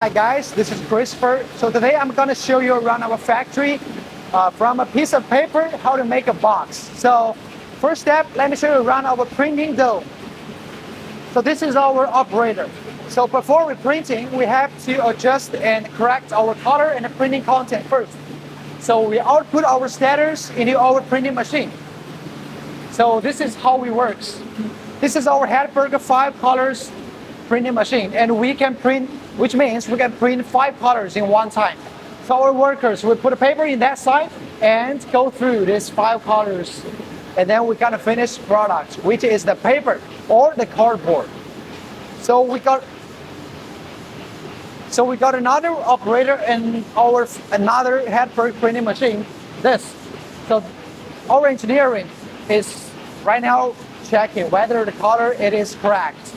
Hi guys, this is Christopher. So today I'm going to show you around our factory from a piece of paper how to make a box. So first step, let me show you around our printing dome. So this is our operator. So before we're printing, we have to adjust and correct our color and the printing content first. So we output our status into our printing machine. So this is how it works. This is our Hatburger 5 colors printing machine, and we can print, which means we can print 5 colors in one time. So our workers will put a paper in that side and go through these 5 colors, and then we got a finished product, which is the paper or the cardboard. So we got another operator and another Hatburg printing machine. So our engineering is right now checking whether the color it is correct.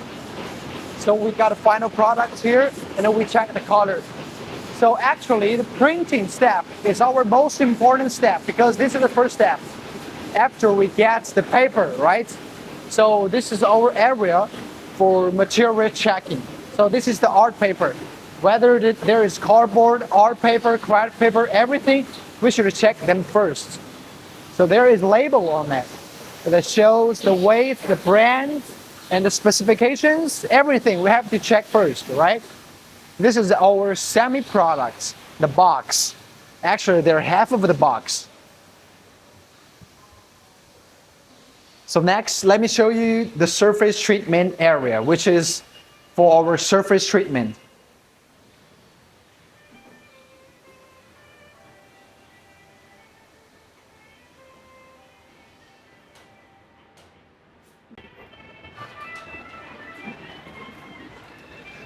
So we got a final product here, and then we check the color. So actually, the printing step is our most important step because this is the first step after we get the paper, right? So this is our area for material checking. So this is the art paper. Whether there is cardboard, art paper, craft paper, everything, we should check them first. So there is label on that that shows the weight, the brand, and the specifications, everything we have to check first, right? This is our semi-products, the box. Actually, they're half of the box. So next, let me show you the surface treatment area, which is for our surface treatment.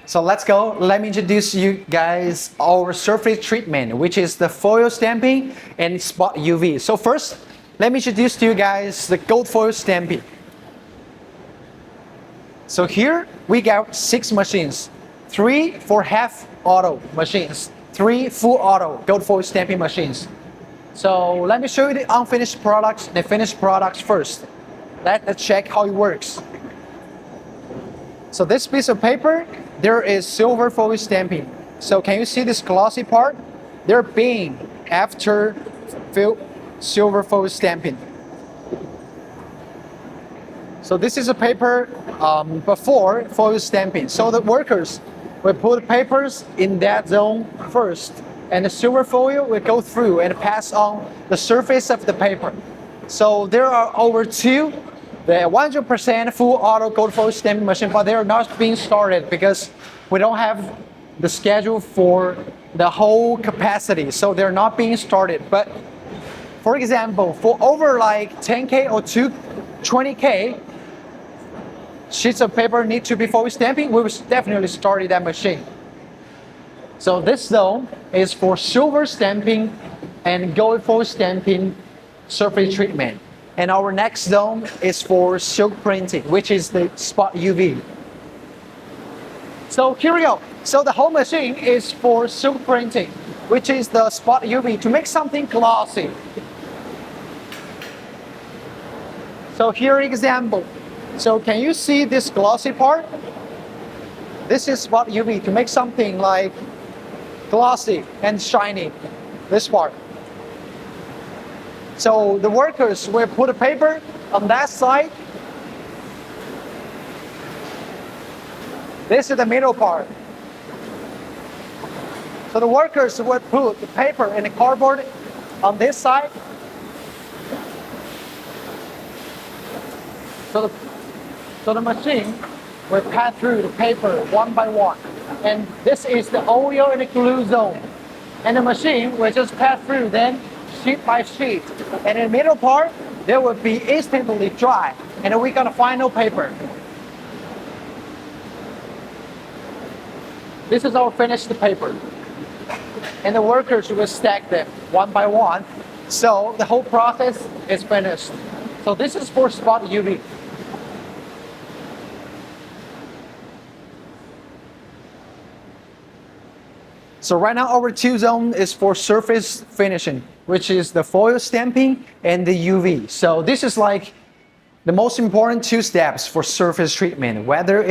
So let's go. Let me introduce you guys our surface treatment, which is the foil stamping and spot UV. So first, let me introduce to you guys the gold foil stamping. So here we got 6 machines, 3 for half auto machines, 3 full auto gold foil stamping machines. So let me show you the unfinished products, the finished products first. Let's check how it works. So this piece of paper, there is silver foil stamping. So can you see this glossy part? They're being after silver foil stamping. So this is a paper before foil stamping. So the workers will put papers in that zone first, and the silver foil will go through and pass on the surface of the paper. So there are over 2 the 100% full auto gold foil stamping machine, but they are not being started because we don't have the schedule for the whole capacity, so they're not being started. But for example, for over like 10K or 20K sheets of paper need to be foil stamping, we will definitely start that machine. So this zone is for silver stamping and gold foil stamping surface treatment. And our next zone is for silk printing, which is the spot UV. So here we go. So the whole machine is for silk printing, which is the spot UV, to make something glossy. So here example. So can you see this glossy part? This is spot UV, to make something like glossy and shiny, this part. So the workers will put a paper on that side. This is the middle part. So the workers will put the paper and the cardboard on this side. So the machine will pass through the paper one by one. And this is the oil and the glue zone. And the machine will just pass through then sheet by sheet. And in the middle part, there will be instantly dry. And then we got a final paper. This is our finished paper. And the workers will stack them one by one. So the whole process is finished. So this is for spot UV. So right now our 2 zone is for surface finishing, which is the foil stamping and the UV. So this is like the most important 2 steps for surface treatment, whether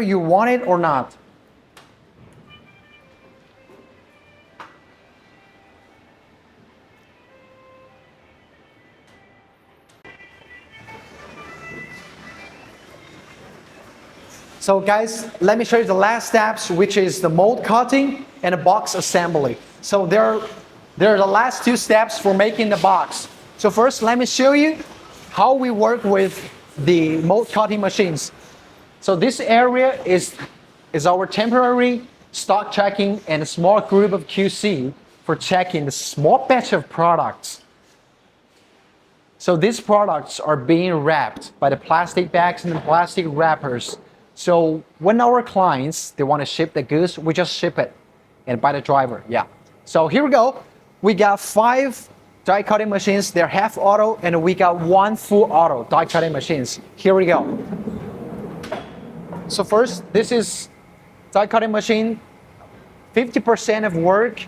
you want it or not. So guys, let me show you the last steps, which is the mold cutting and the box assembly. So there are the last two steps for making the box. So first, let me show you how we work with the mold cutting machines. So this area is our temporary stock checking and a small group of QC for checking the small batch of products. So these products are being wrapped by the plastic bags and the plastic wrappers. So when our clients, they want to ship the goods, we just ship it and by the driver, yeah. So here we go. We got 5 die cutting machines. They're half auto, and we got 1 full auto die cutting machines. Here we go. So first, this is die cutting machine. 50% of work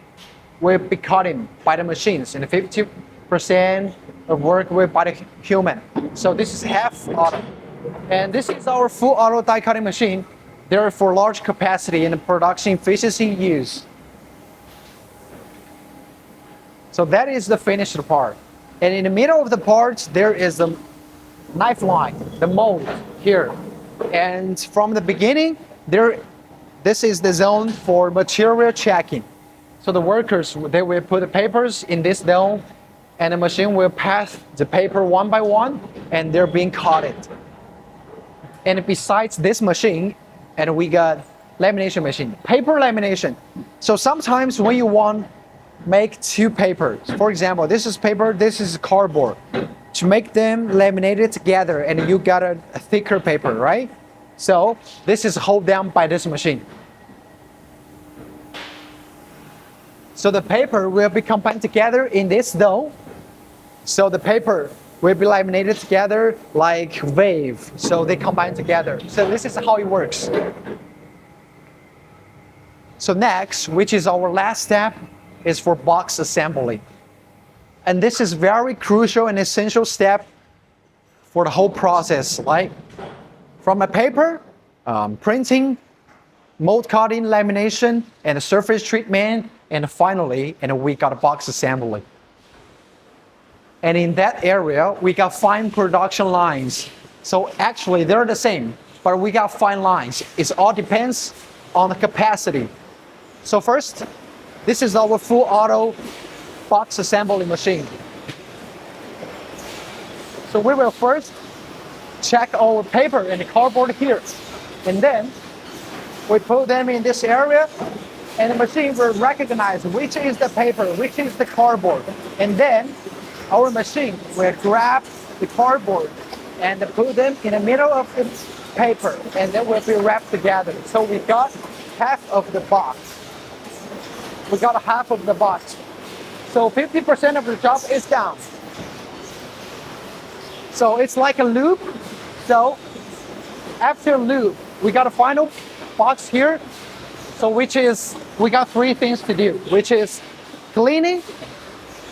will be cutting by the machines, and 50% of work will be by the human. So this is half auto. And this is our full auto die cutting machine. They're for large capacity and production efficiency use. So that is the finished part. And in the middle of the parts, there is the knife line, the mold here. And from the beginning, this is the zone for material checking. So the workers, they will put the papers in this zone, and the machine will pass the paper one by one, and they're being cutted. And besides this machine, and we got lamination machine, paper lamination. So sometimes when you want make 2 papers, for example, this is paper, this is cardboard, to make them laminated together, and you got a thicker paper, right? So this is held down by this machine. So the paper will be combined together in this dough. So the paper will be laminated together like wave. So they combine together. So this is how it works. So next, which is our last step, is for box assembly. And this is very crucial and essential step for the whole process, like from a paper, printing, mold cutting, lamination, and surface treatment, and finally, we got a box assembly. And in that area, we got 5 production lines. So actually, they're the same, but we got 5 lines. It all depends on the capacity. So first, this is our full auto box assembly machine. So we will first check our paper and the cardboard here. And then we put them in this area, and the machine will recognize which is the paper, which is the cardboard. And then our machine will grab the cardboard and put them in the middle of the paper, and then will be wrapped together. So we got half of the box. We got half of the box. So 50% of the job is done. So it's like a loop. So after loop, we got a final box here. So which is, we got 3 things to do, which is cleaning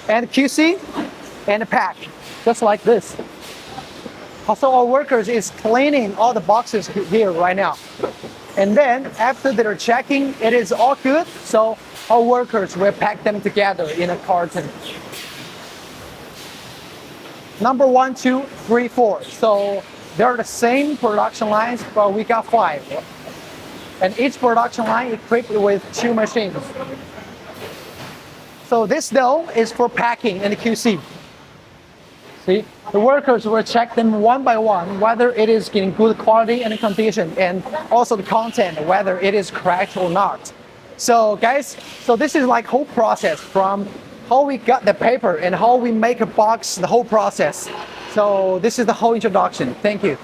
and QC and pack, just like this. Also, our workers is cleaning all the boxes here right now. And then after they're checking, it is all good. So our workers will pack them together in a carton. Number 1, 2, 3, 4. So they're the same production lines, but we got 5. And each production line equipped with 2 machines. So this dough is for packing and QC. See, the workers will check them one by one, whether it is in good quality and condition, and also the content, whether it is cracked or not. So guys, so this is like whole process from how we got the paper and how we make a box, the whole process. So this is the whole introduction. Thank you.